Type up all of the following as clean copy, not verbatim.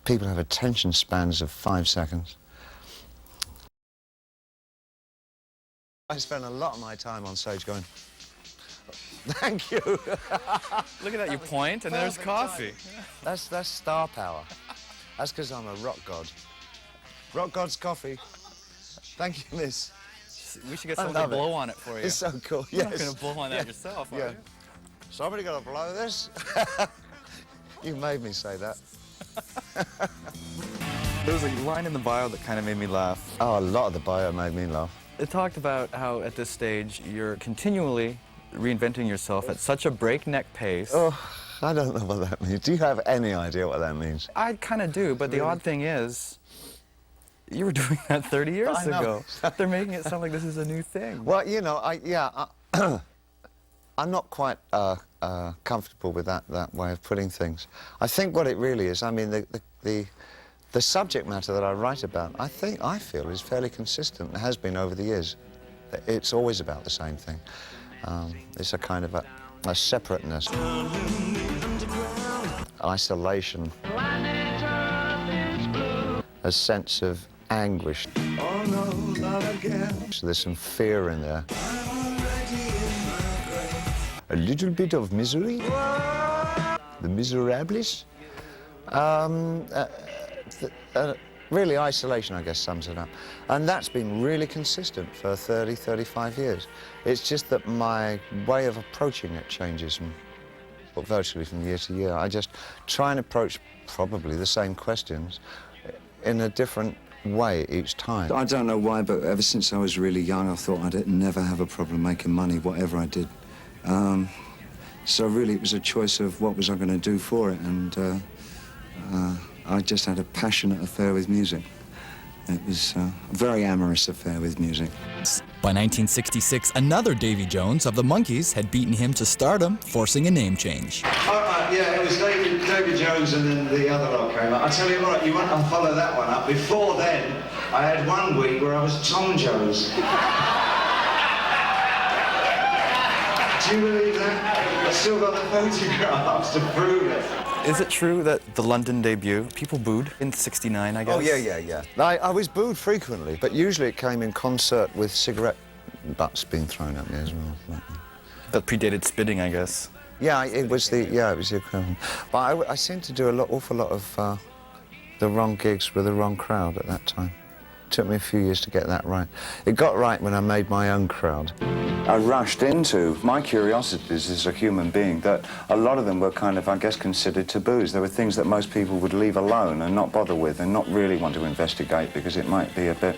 people have attention spans of 5 seconds. I spend a lot of my time on stage going, thank you. Look at that, you point, and there's coffee. That's star power. That's because I'm a rock god. Rock god's coffee. Thank you, miss. We should get someone to blow on it for you. It's so cool, You're yes. not going to blow on that yourself, are you? Somebody got to blow this? You made me say that. There was a line in the bio that kind of made me laugh. Oh, a lot of the bio made me laugh. It talked about how at this stage you're continually reinventing yourself at such a breakneck pace. Oh, I don't know what that means. Do you have any idea what that means? I kind of do, but the odd thing is, you were doing that 30 years ago. They're making it sound like this is a new thing. Well, you know, I'm not quite comfortable with that way of putting things. I think what it really is, I mean, the subject matter that I write about, I feel is fairly consistent. It has been over the years. It's always about the same thing. It's a kind of a separateness, isolation, a sense of anguish. Oh, no, not again. So there's some fear in there. A little bit of misery. The Miserables. Really, isolation, I guess, sums it up. And that's been really consistent for 30, 35 years. It's just that my way of approaching it changes virtually from year to year. I just try and approach probably the same questions in a different way each time. I don't know why, but ever since I was really young, I thought I'd never have a problem making money, whatever I did. So really, it was a choice of what was I going to do for it, and I just had a passionate affair with music. It was a very amorous affair with music. By 1966, another Davy Jones of the Monkees had beaten him to stardom, forcing a name change. Yeah, it was David Jones and then the other lot came up. I tell you what, you want to follow that one up. Before then, I had one week where I was Tom Jones. Do you believe that? I still got the photographs to prove it. Is it true that the London debut, people booed in '69, I guess? Oh, yeah. I was booed frequently, but usually it came in concert with cigarette butts being thrown at me as well. That predated spitting, I guess. Yeah, it was the equivalent. But I seemed to do an awful lot of the wrong gigs with the wrong crowd at that time. It took me a few years to get that right. It got right when I made my own crowd. I rushed into my curiosities as a human being that a lot of them were kind of, I guess, considered taboos. There were things that most people would leave alone and not bother with and not really want to investigate because it might be a bit...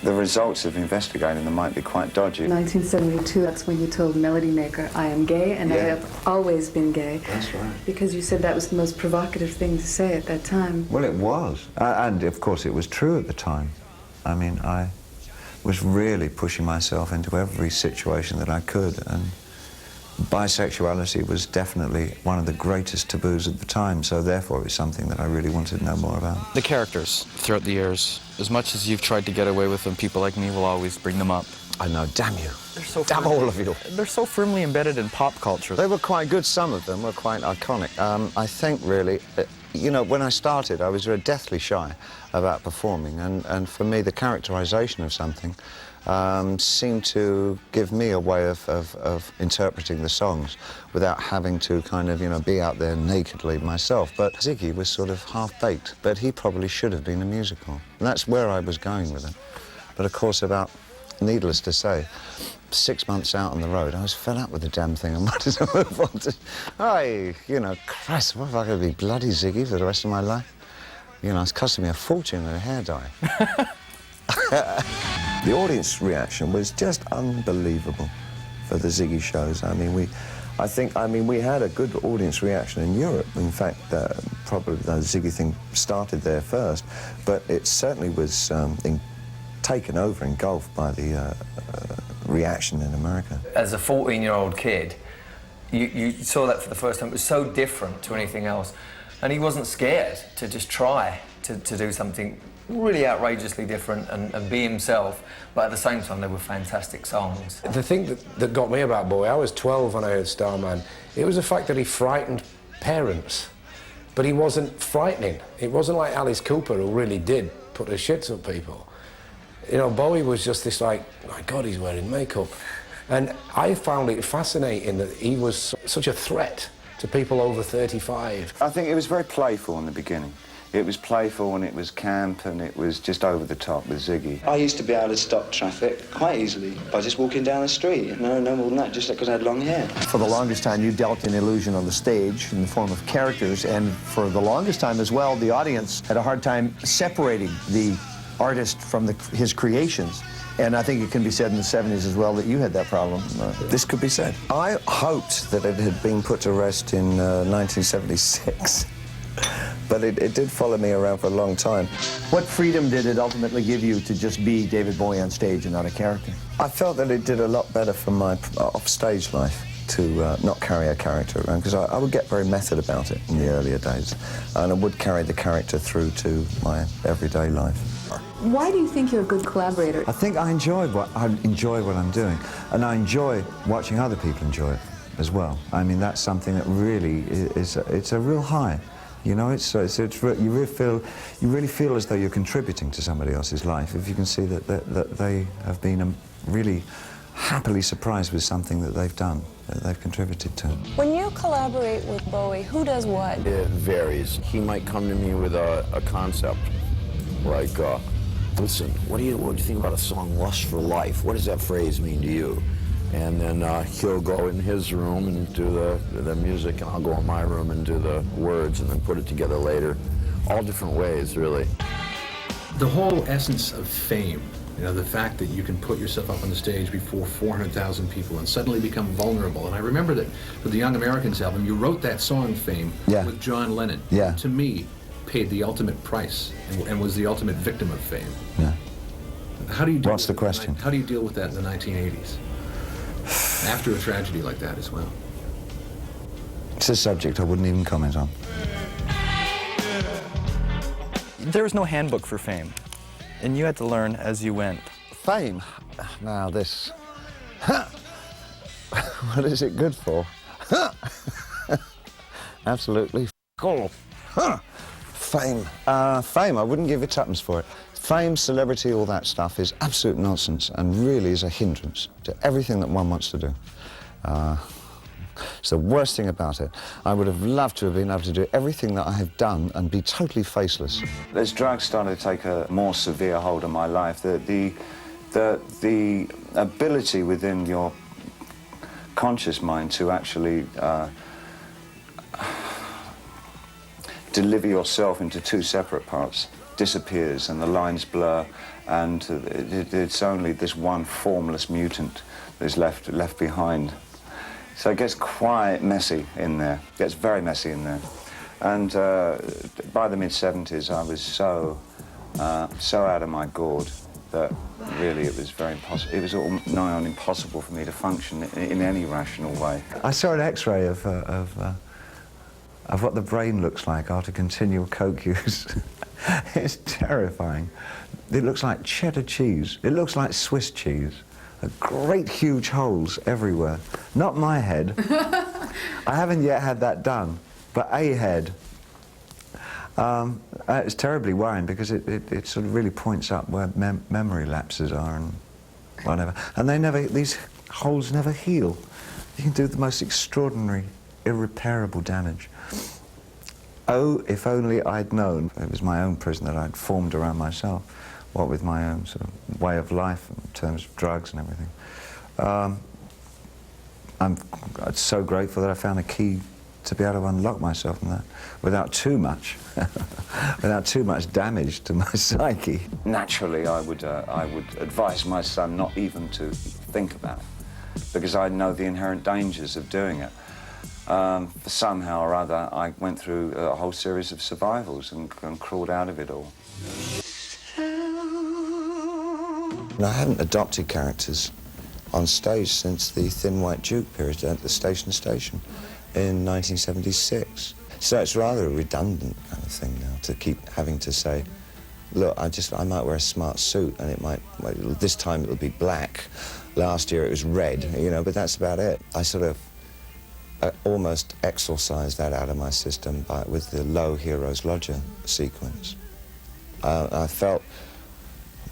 The results of investigating them might be quite dodgy. 1972, that's when you told Melody Maker, I am gay, and I have always been gay. That's right. Because you said that was the most provocative thing to say at that time. Well, it was. And, of course, it was true at the time. I mean, I was really pushing myself into every situation that I could, and bisexuality was definitely one of the greatest taboos at the time, so therefore it was something that I really wanted to know more about. The characters throughout the years, as much as you've tried to get away with them, people like me will always bring them up. I know, damn you. They're so damn all of you. They're so firmly embedded in pop culture. They were quite good, some of them were quite iconic. I think really, you know, when I started I was deathly shy about performing, and for me the characterization of something seemed to give me a way of interpreting the songs without having to kind of, you know, be out there nakedly myself. But Ziggy was sort of half-baked, but he probably should have been a musical. And that's where I was going with it. But of course, needless to say, 6 months out on the road, I was fed up with the damn thing and wanted to move on to, you know, Christ, what if I could be bloody Ziggy for the rest of my life? You know, it's costing me a fortune in a hair dye. The audience reaction was just unbelievable for the Ziggy shows. I mean, we had a good audience reaction in Europe. In fact, probably the Ziggy thing started there first, but it certainly was taken over, engulfed by the reaction in America. As a 14-year-old kid, you saw that for the first time. It was so different to anything else, and he wasn't scared to just try to do something really outrageously different and be himself, but at the same time they were fantastic songs. The thing that got me about Bowie, I was 12 when I heard Starman, it was the fact that he frightened parents. but he wasn't frightening. It wasn't like Alice Cooper, who really did put the shits on people. You know, Bowie was just this like, my God, he's wearing makeup. And I found it fascinating that he was such a threat to people over 35. I think it was very playful in the beginning. It was playful and it was camp and it was just over the top with Ziggy. I used to be able to stop traffic quite easily by just walking down the street. No more than that, just because I had long hair. For the longest time, you dealt in illusion on the stage in the form of characters, and for the longest time as well, the audience had a hard time separating the artist from his creations. And I think it can be said in the 70s as well that you had that problem. This could be said. I hoped that it had been put to rest in 1976. But it did follow me around for a long time. What freedom did it ultimately give you to just be David Bowie on stage and not a character? I felt that it did a lot better for my off-stage life to not carry a character around, because I would get very method about it in the earlier days, and I would carry the character through to my everyday life. Why do you think you're a good collaborator? I think I enjoy what I'm doing, and I enjoy watching other people enjoy it as well. I mean, that's something that really it's a real high. You know, you really feel as though you're contributing to somebody else's life if you can see that they have been really happily surprised with something that they've done, that they've contributed to. When you collaborate with Bowie, who does what? It varies. He might come to me with a concept, like, listen, what do you think about a song, Lust for Life? What does that phrase mean to you? And then he'll go in his room and do the music, and I'll go in my room and do the words, and then put it together later. All different ways, really. The whole essence of fame, you know, the fact that you can put yourself up on the stage before 400,000 people and suddenly become vulnerable. And I remember that for the Young Americans album, you wrote that song, Fame, with John Lennon. Yeah. To me, paid the ultimate price and was the ultimate victim of fame. Yeah. How do you deal What's the question? How do you deal with that in the 1980s? After a tragedy like that as well. It's a subject I wouldn't even comment on. There was no handbook for fame, and you had to learn as you went. Fame? Now this. What is it good for? Absolutely cool. Fame. Fame, I wouldn't give it tuppence for it. Fame, celebrity, all that stuff is absolute nonsense and really is a hindrance to everything that one wants to do. It's the worst thing about it. I would have loved to have been able to do everything that I have done and be totally faceless. As drugs started to take a more severe hold on my life, the ability within your conscious mind to actually deliver yourself into two separate parts disappears, and the lines blur, and it's only this one formless mutant that's left behind. So it gets quite messy in there. It gets very messy in there. And by the mid-70s, I was so out of my gourd that really it was very impossible. It was all nigh on impossible for me to function in any rational way. I saw an X-ray of what the brain looks like after continual coke use. It's terrifying. It looks like cheddar cheese. It looks like Swiss cheese. Great huge holes everywhere. Not my head. I haven't yet had that done, but a head. It's terribly worrying because it sort of really points up where memory lapses are and whatever. And these holes never heal. You can do the most extraordinary, irreparable damage. Oh, if only I'd known. It was my own prison that I'd formed around myself, what with my own sort of way of life in terms of drugs and everything. I'm so grateful that I found a key to be able to unlock myself from that without too much damage to my psyche. Naturally, I would advise my son not even to think about it, because I know the inherent dangers of doing it. Somehow or other, I went through a whole series of survivals and crawled out of it all. I hadn't adopted characters on stage since the Thin White Duke period at the Station in 1976. So it's rather a redundant kind of thing now to keep having to say, look, I might wear a smart suit and it might, well, this time it'll be black. Last year it was red, you know, but that's about it. I sort of almost exorcised that out of my system with the Low Heroes Lodger sequence. I felt,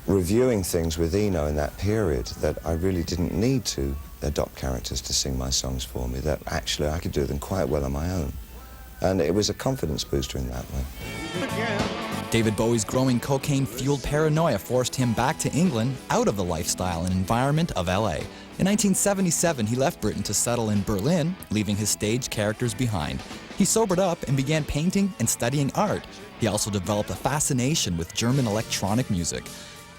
reviewing things with Eno in that period, that I really didn't need to adopt characters to sing my songs for me, that actually I could do them quite well on my own. And it was a confidence booster in that way. David Bowie's growing cocaine-fueled paranoia forced him back to England, out of the lifestyle and environment of LA. In 1977, he left Britain to settle in Berlin, leaving his stage characters behind. He sobered up and began painting and studying art. He also developed a fascination with German electronic music.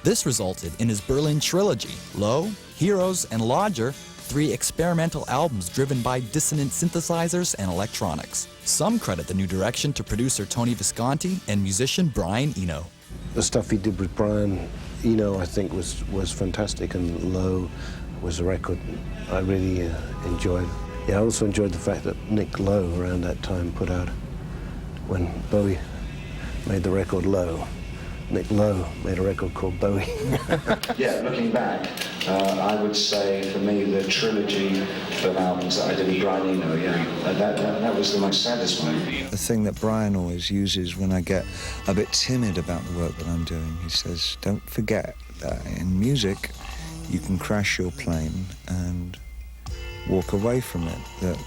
This resulted in his Berlin trilogy, Low, Heroes, and Lodger, 3 experimental albums driven by dissonant synthesizers and electronics. Some credit the new direction to producer Tony Visconti and musician Brian Eno. The stuff he did with Brian Eno, I think, was fantastic, and Low was a record I really enjoyed. Yeah, I also enjoyed the fact that Nick Lowe, around that time, put out, when Bowie made the record Low, Nick Lowe made a record called Bowie. Yeah, looking back, I would say for me the trilogy of albums that I did with Brian Eno, that was the most satisfying. The thing that Brian always uses when I get a bit timid about the work that I'm doing, he says, don't forget that in music you can crash your plane and walk away from it, that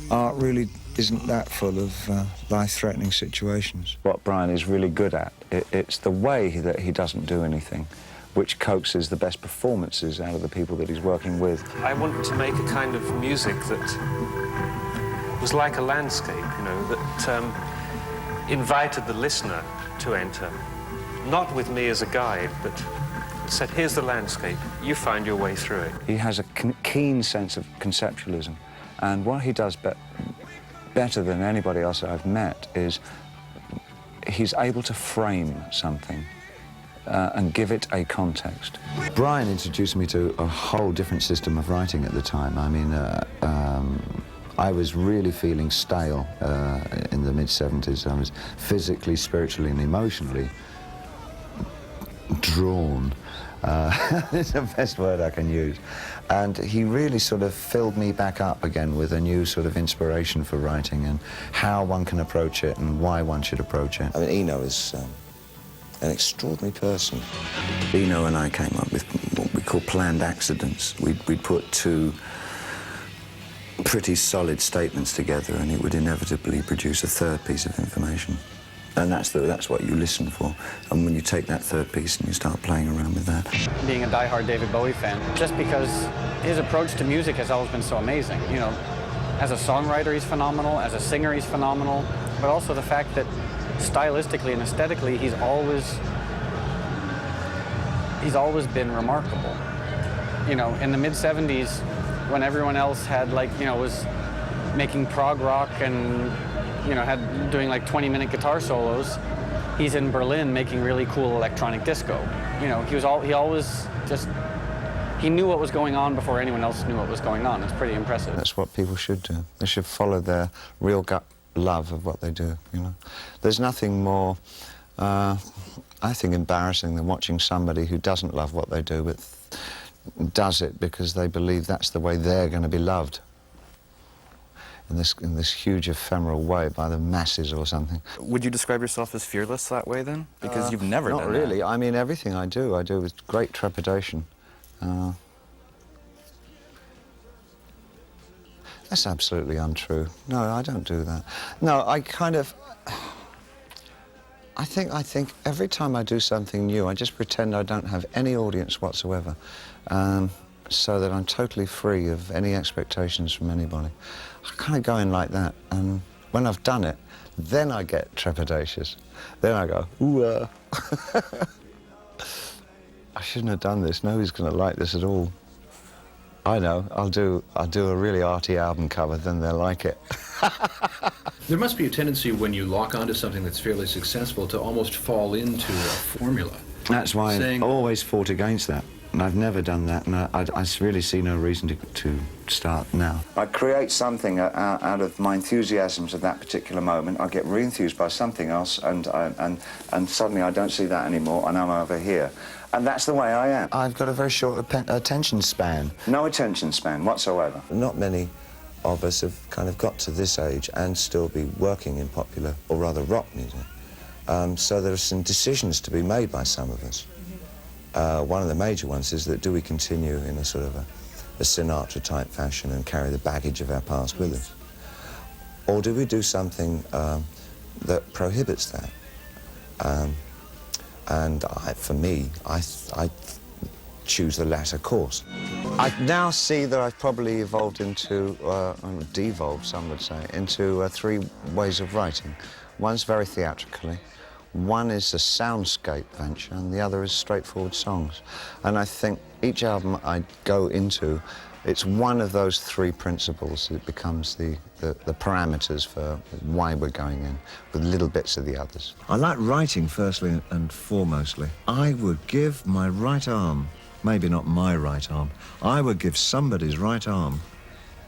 art really isn't that full of life-threatening situations. What Brian is really good at, it's the way that he doesn't do anything, which coaxes the best performances out of the people that he's working with. I wanted to make a kind of music that was like a landscape, you know, that invited the listener to enter, not with me as a guide, but said, here's the landscape, you find your way through it. He has a keen sense of conceptualism, and what he does better than anybody else that I've met is he's able to frame something and give it a context. Brian introduced me to a whole different system of writing at the time. I mean, I was really feeling stale in the mid-70s. I was physically, spiritually, and emotionally drawn. It's the best word I can use. And he really sort of filled me back up again with a new sort of inspiration for writing and how one can approach it and why one should approach it. I mean, Eno is an extraordinary person. Eno and I came up with what we call planned accidents. We'd put 2 pretty solid statements together and it would inevitably produce a 3rd piece of information. And that's what you listen for. And when you take that 3rd piece and you start playing around with that. Being a diehard David Bowie fan, just because his approach to music has always been so amazing. You know, as a songwriter, he's phenomenal. As a singer, he's phenomenal. But also the fact that stylistically and aesthetically, he's always been remarkable. You know, in the mid-70s, when everyone else had, like, you know, was making prog rock and, you know, doing like 20-minute guitar solos, he's in Berlin making really cool electronic disco. You know, he knew what was going on before anyone else knew what was going on. It's pretty impressive. That's what people should do. They should follow their real gut love of what they do, you know. There's nothing more, I think, embarrassing than watching somebody who doesn't love what they do, but does it because they believe that's the way they're going to be loved. In this huge ephemeral way by the masses or something. Would you describe yourself as fearless that way then? Because you've never done that. Not really. I mean, everything I do with great trepidation. That's absolutely untrue. No, I don't do that. No, I kind of... I think every time I do something new, I just pretend I don't have any audience whatsoever. So that I'm totally free of any expectations from anybody. I kind of go in like that, and when I've done it, then I get trepidatious. Then I go, ooh, I shouldn't have done this. Nobody's going to like this at all. I know, I'll do a really arty album cover, then they'll like it. There must be a tendency when you lock onto something that's fairly successful to almost fall into a formula. That's why I've always fought against that. And I've never done that, and I really see no reason to start now. I create something out of my enthusiasms of that particular moment. I get re-enthused by something else, and suddenly I don't see that anymore, and I'm over here. And that's the way I am. I've got a very short attention span. No attention span whatsoever. Not many of us have kind of got to this age and still be working in popular, or rather rock music. So there are some decisions to be made by some of us. One of the major ones is that do we continue in a sort of a Sinatra-type fashion and carry the baggage of our past with us? Or do we do something that prohibits that? And for me, I choose the latter course. I now see that I've probably evolved into, devolved, some would say, into 3 ways of writing. One's very theatrically, one is a soundscape venture, and the other is straightforward songs. And I think each album I go into, it's one of those 3 principles that becomes the parameters for why we're going in, with little bits of the others. I like writing firstly and foremostly. I would give my right arm, maybe not my right arm, I would give somebody's right arm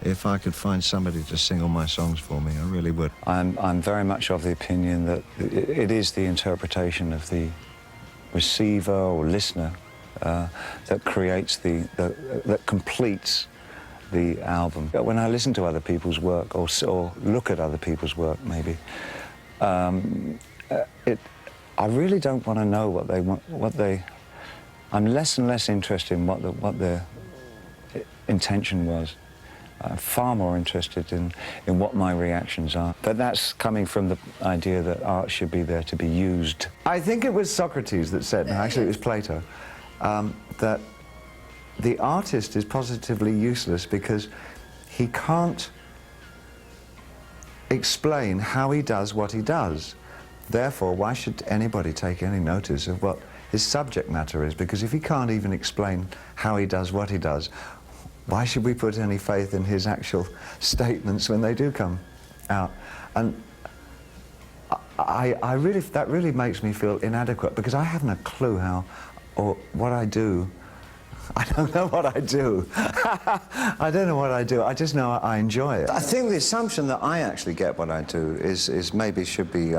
if I could find somebody to sing all my songs for me. I really would. I'm very much of the opinion that it is the interpretation of the receiver or listener that creates that completes the album. When I listen to other people's work or look at other people's work, maybe, I really don't want to know what they want. I'm less and less interested in what their intention was. I'm far more interested in what my reactions are. But that's coming from the idea that art should be there to be used. I think it was Socrates that said, actually it was Plato, that the artist is positively useless because he can't explain how he does what he does. Therefore, why should anybody take any notice of what his subject matter is? Because if he can't even explain how he does what he does, why should we put any faith in his actual statements when they do come out? And that really makes me feel inadequate, because I haven't a clue how or what I do. I don't know what I do. I don't know what I do. I just know I enjoy it. I think the assumption that I actually get what I do is maybe should be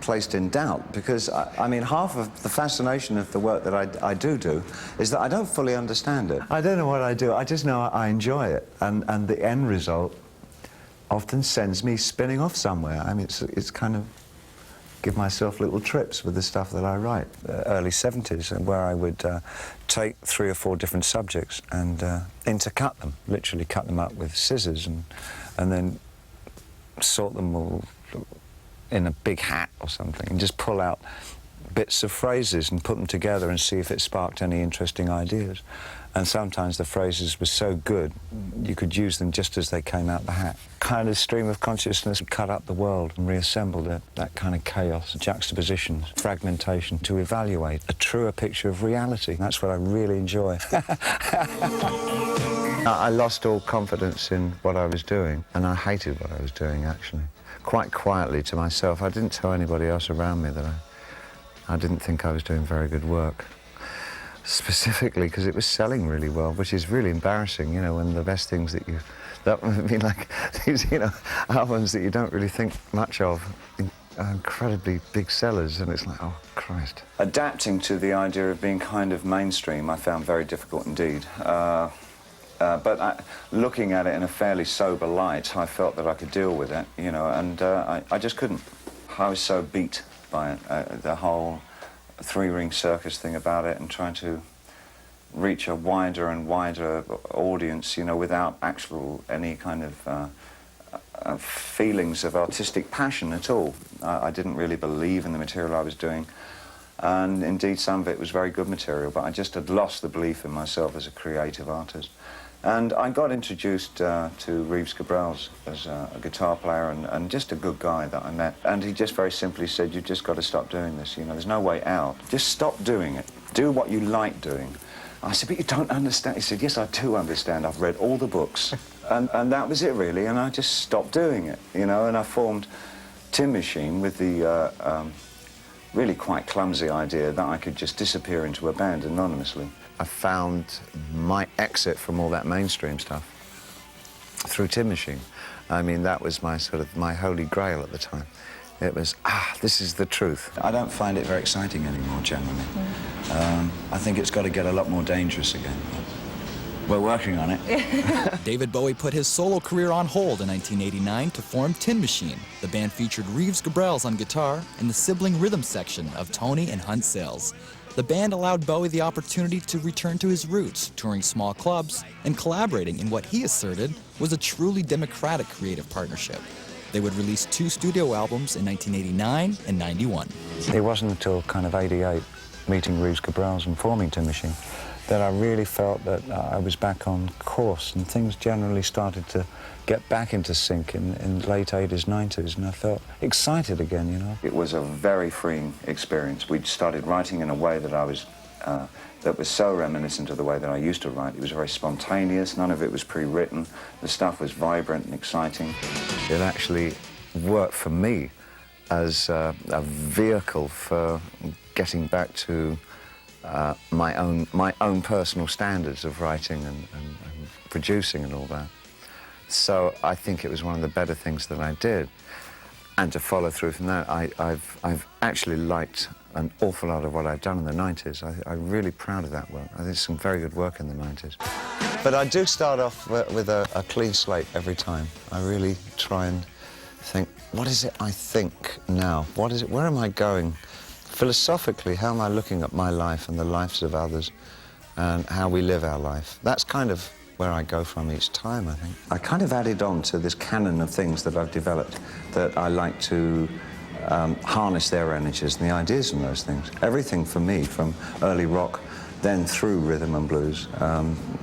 placed in doubt, because I mean, half of the fascination of the work that I do is that I don't fully understand it. I don't know what I do. I just know I enjoy it, and the end result often sends me spinning off somewhere. I mean, it's kind of give myself little trips with the stuff that I write. Early 70s, where I would take 3 or 4 different subjects and intercut them, literally cut them up with scissors, and then sort them all in a big hat or something, and just pull out bits of phrases and put them together and see if it sparked any interesting ideas. And sometimes the phrases were so good, you could use them just as they came out the hat. Kind of stream of consciousness cut up the world and reassembled it. That kind of chaos, juxtapositions, fragmentation, to evaluate a truer picture of reality. That's what I really enjoy. I lost all confidence in what I was doing, and I hated what I was doing, actually. Quite quietly to myself. I didn't tell anybody else around me that I didn't think I was doing very good work. Specifically because it was selling really well, which is really embarrassing, you know, when the best things that I mean, like these, you know, albums that you don't really think much of are incredibly big sellers, and it's like, oh, Christ. Adapting to the idea of being kind of mainstream I found very difficult indeed. But looking at it in a fairly sober light, I felt that I could deal with it, you know, and I just couldn't. I was so beat by it, the whole 3-ring circus thing about it, and trying to reach a wider and wider audience, you know, without any kind of feelings of artistic passion at all. I didn't really believe in the material I was doing, and indeed some of it was very good material, but I just had lost the belief in myself as a creative artist. And I got introduced to Reeves Gabrels as a guitar player and just a good guy that I met. And he just very simply said, you've just got to stop doing this, you know, there's no way out. Just stop doing it. Do what you like doing. I said, but you don't understand. He said, yes, I do understand. I've read all the books. and that was it, really, and I just stopped doing it, you know, and I formed Tin Machine with the really quite clumsy idea that I could just disappear into a band anonymously. I found my exit from all that mainstream stuff through Tin Machine. I mean, that was my holy grail at the time. it was, this is the truth. I don't find it very exciting anymore, generally. I think it's got to get a lot more dangerous again. We're working on it. David Bowie put his solo career on hold in 1989 to form Tin Machine. The band featured Reeves Gabrels on guitar and the sibling rhythm section of Tony and Hunt Sales. The band allowed Bowie the opportunity to return to his roots, touring small clubs and collaborating in what he asserted was a truly democratic creative partnership. They would release 2 studio albums in 1989 and 91. It wasn't until kind of 88, meeting Reeves Gabrels and forming Tin Machine, that I really felt that I was back on course, and things generally started to get back into sync in late 80s, 90s, and I felt excited again, you know. It was a very freeing experience. We started writing in a way that that was so reminiscent of the way that I used to write. It was very spontaneous, none of it was pre-written. The stuff was vibrant and exciting. It actually worked for me as a vehicle for getting back to my own personal standards of writing and producing and all that. So I think it was one of the better things that I did. And to follow through from that, I've actually liked an awful lot of what I've done in the 90s. I'm really proud of that work. I think there's some very good work in the 90s. But I do start off with a clean slate every time. I really try and think, what is it I think now? What is it, where am I going? Philosophically, how am I looking at my life and the lives of others and how we live our life? That's kind of where I go from each time, I think. I kind of added on to this canon of things that I've developed that I like to harness their energies and the ideas from those things. Everything for me, from early rock, then through rhythm and blues,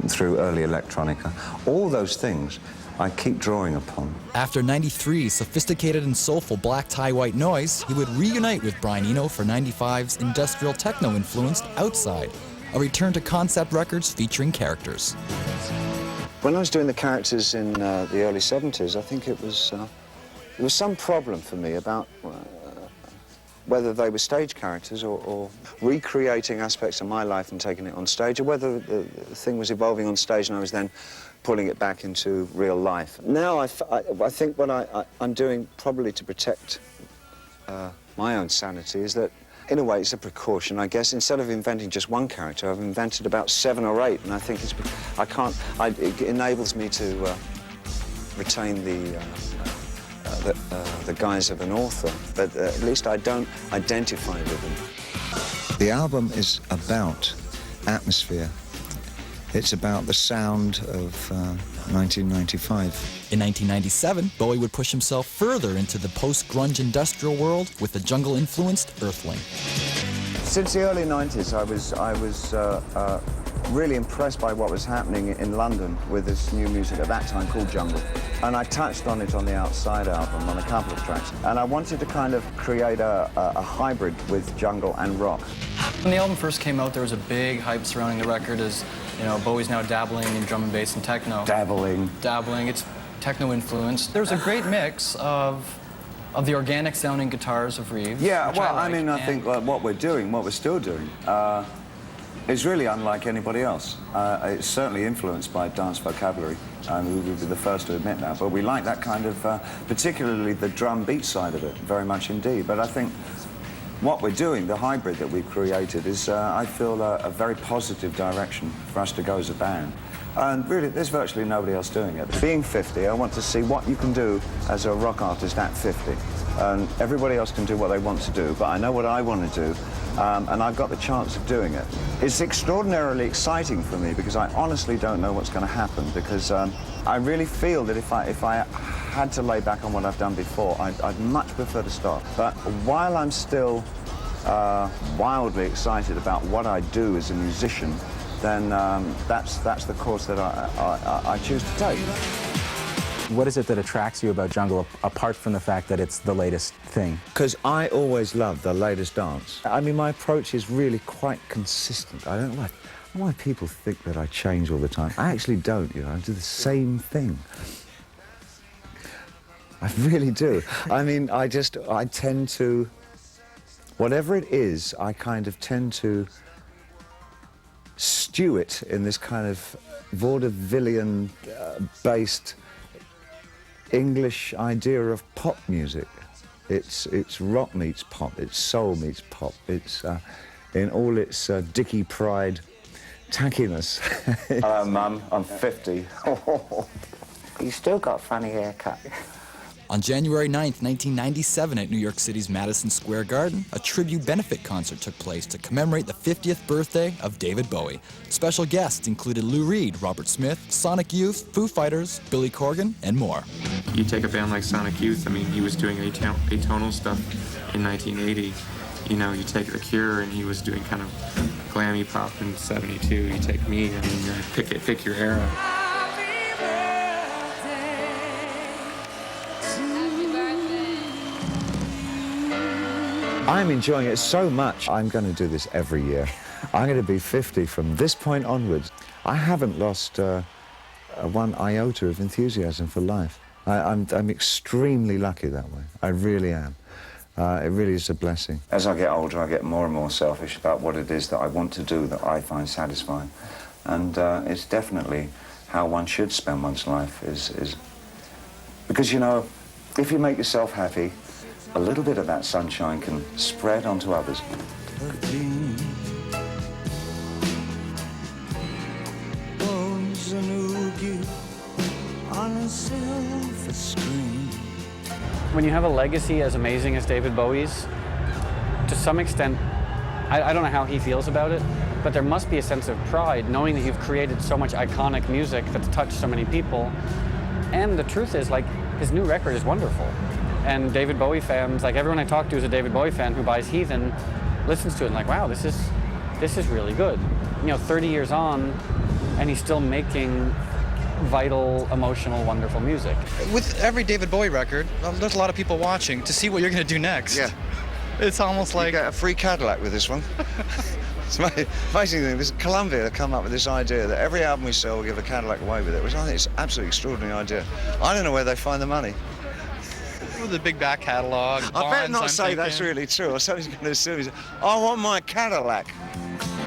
through early electronica, all those things I keep drawing upon. After 93's sophisticated and soulful Black Tie White Noise, he would reunite with Brian Eno for 95's industrial techno-influenced Outside, a return to concept records featuring characters. When I was doing the characters in the early 70s, I think it was some problem for me about whether they were stage characters or recreating aspects of my life and taking it on stage, or whether the thing was evolving on stage and I was then pulling it back into real life. Now I think what I'm doing probably to protect my own sanity is that, in a way, it's a precaution, I guess. Instead of inventing just one character, I've invented about 7 or 8, and I think it enables me to retain the guise of an author, but at least I don't identify with them. The album is about atmosphere. It's about the sound of 1995. In 1997, Bowie would push himself further into the post-grunge industrial world with the jungle-influenced Earthling. Since the early 90s, I was really impressed by what was happening in London with this new music at that time called jungle. And I touched on it on the Outside album on a couple of tracks. And I wanted to kind of create a hybrid with jungle and rock. When the album first came out, there was a big hype surrounding the record as, you know, Bowie's now dabbling in drum and bass and techno. Dabbling. It's techno influenced. There's a great mix of the organic sounding guitars of Reeves. Yeah, well, I think what we're still doing, is really unlike anybody else. It's certainly influenced by dance vocabulary. We would be the first to admit that, but we like that kind of, particularly the drum beat side of it, very much indeed. But I think what we're doing, the hybrid that we've created, is, I feel, a very positive direction for us to go as a band. And really, there's virtually nobody else doing it. Being 50, I want to see what you can do as a rock artist at 50. And everybody else can do what they want to do, but I know what I want to do, and I've got the chance of doing it. It's extraordinarily exciting for me because I honestly don't know what's going to happen, because I really feel that if I had to lay back on what I've done before, I'd much prefer to stop. But while I'm still wildly excited about what I do as a musician, then that's the course that I choose to take. What is it that attracts you about jungle, apart from the fact that it's the latest thing? Because I always love the latest dance. I mean, my approach is really quite consistent. I don't like why people think that I change all the time. I actually don't, you know, I do the same thing. I really do. I mean, I tend to, whatever it is, I kind of tend to stew it in this kind of vaudevillian-based English idea of pop music. It's rock meets pop, it's soul meets pop, it's in all its dicky pride tackiness. Hello, Mum, I'm 50. You still got a funny haircut. On January 9th, 1997, at New York City's Madison Square Garden, a tribute benefit concert took place to commemorate the 50th birthday of David Bowie. Special guests included Lou Reed, Robert Smith, Sonic Youth, Foo Fighters, Billy Corgan, and more. You take a band like Sonic Youth, I mean, he was doing atonal stuff in 1980. You know, you take The Cure, and he was doing kind of glammy pop in 72. You take me, I mean, pick your era. I'm enjoying it so much. I'm going to do this every year. I'm going to be 50 from this point onwards. I haven't lost one iota of enthusiasm for life. I'm extremely lucky that way. I really am. It really is a blessing. As I get older, I get more and more selfish about what it is that I want to do that I find satisfying. And it's definitely how one should spend one's life is... Because, you know, if you make yourself happy, a little bit of that sunshine can spread onto others. When you have a legacy as amazing as David Bowie's, to some extent, I don't know how he feels about it, but there must be a sense of pride knowing that you've created so much iconic music that's touched so many people. And the truth is, like, his new record is wonderful. And David Bowie fans, like everyone I talk to is a David Bowie fan who buys Heathen, listens to it and like, wow, this is really good. You know, 30 years on, and he's still making vital, emotional, wonderful music. With every David Bowie record, there's a lot of people watching to see what you're going to do next. Yeah. It's almost like... You get a free Cadillac with this one. It's an amazing thing. This Columbia that come up with this idea that every album we sell will give a Cadillac away with it, which I think is an absolutely extraordinary idea. I don't know where they find the money. With the big back catalogue. I better not say that's really true, or somebody's going to assume he's, I want my Cadillac.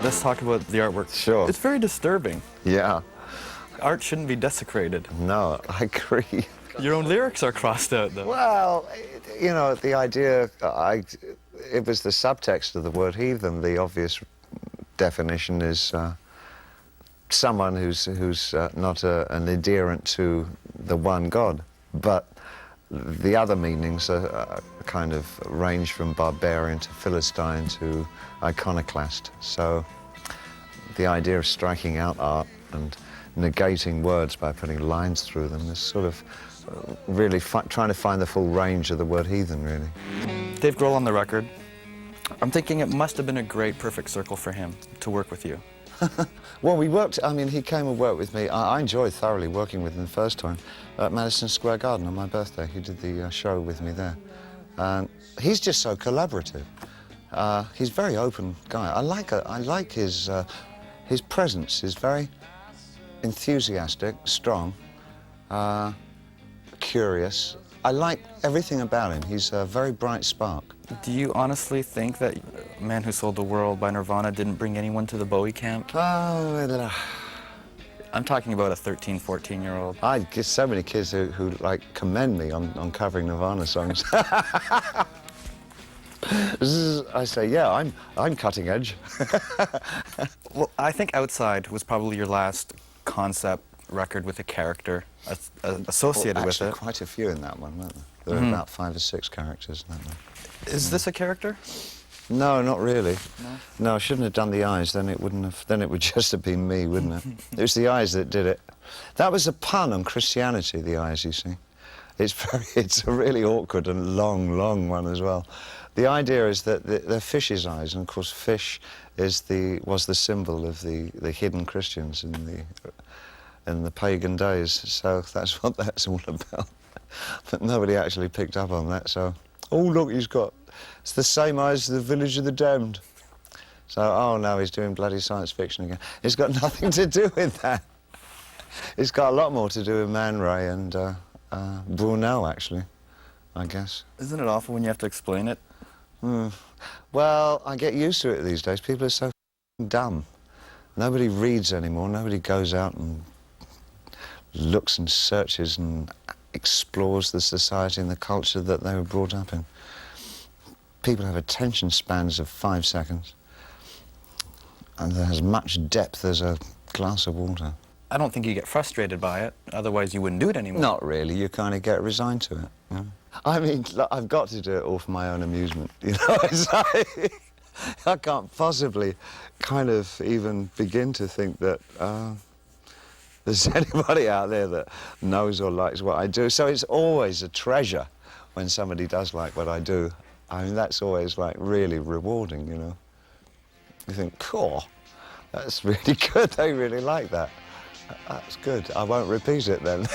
Let's talk about the artwork. Sure. It's very disturbing. Yeah. Art shouldn't be desecrated. No, I agree. Your own lyrics are crossed out, though. Well, you know, the idea, it was the subtext of the word heathen. The obvious definition is someone who's not an adherent to the one God, but the other meanings are kind of range from barbarian to Philistine to iconoclast. So the idea of striking out art and negating words by putting lines through them is sort of really trying to find the full range of the word heathen, really. Dave Grohl on the record. I'm thinking it must have been a great perfect circle for him to work with you. Well, we worked, I mean, he came and worked with me. I enjoyed thoroughly working with him the first time at Madison Square Garden on my birthday. He did the show with me there. And he's just so collaborative. He's a very open guy. I like his presence. He's very enthusiastic, strong, curious. I like everything about him. He's a very bright spark. Do you honestly think that Man Who Sold the World by Nirvana didn't bring anyone to the Bowie camp? Oh, I'm talking about a 13, 14-year-old. I get so many kids who like commend me on covering Nirvana songs. I say, yeah, I'm cutting edge. Well, I think Outside was probably your last concept record with a character associated with it. Actually, quite a few in that one, weren't there? There were about 5 or 6 characters in that one. Is this a character? No, not really. No? No, I shouldn't have done the eyes. Then it wouldn't have. Then it would just have been me, wouldn't it? It was the eyes that did it. That was a pun on Christianity. The eyes, you see. It's a really awkward and long one as well. The idea is that they're fish's eyes, and of course, fish was the symbol of the hidden Christians in the pagan days. So that's what that's all about. But nobody actually picked up on that. So, oh look, it's the same eyes as the Village of the Damned. So, oh no, he's doing bloody science fiction again. It's got nothing to do with that. It's got a lot more to do with Man Ray and Brunel, actually, I guess. Isn't it awful when you have to explain it? Well, I get used to it these days. People are so dumb. Nobody reads anymore. Nobody goes out and looks and searches and explores the society and the culture that they were brought up in. people have attention spans of 5 seconds, and they're as much depth as a glass of water. I don't think you get frustrated by it, otherwise you wouldn't do it anymore. Not really, you kind of get resigned to it. You know? I mean, look, I've got to do it all for my own amusement, you know? It's like, I can't possibly kind of even begin to think that there's anybody out there that knows or likes what I do. So it's always a treasure when somebody does like what I do. I mean, that's always like really rewarding, you know? You think, cool, that's really good, they really like that. That's good, I won't repeat it then.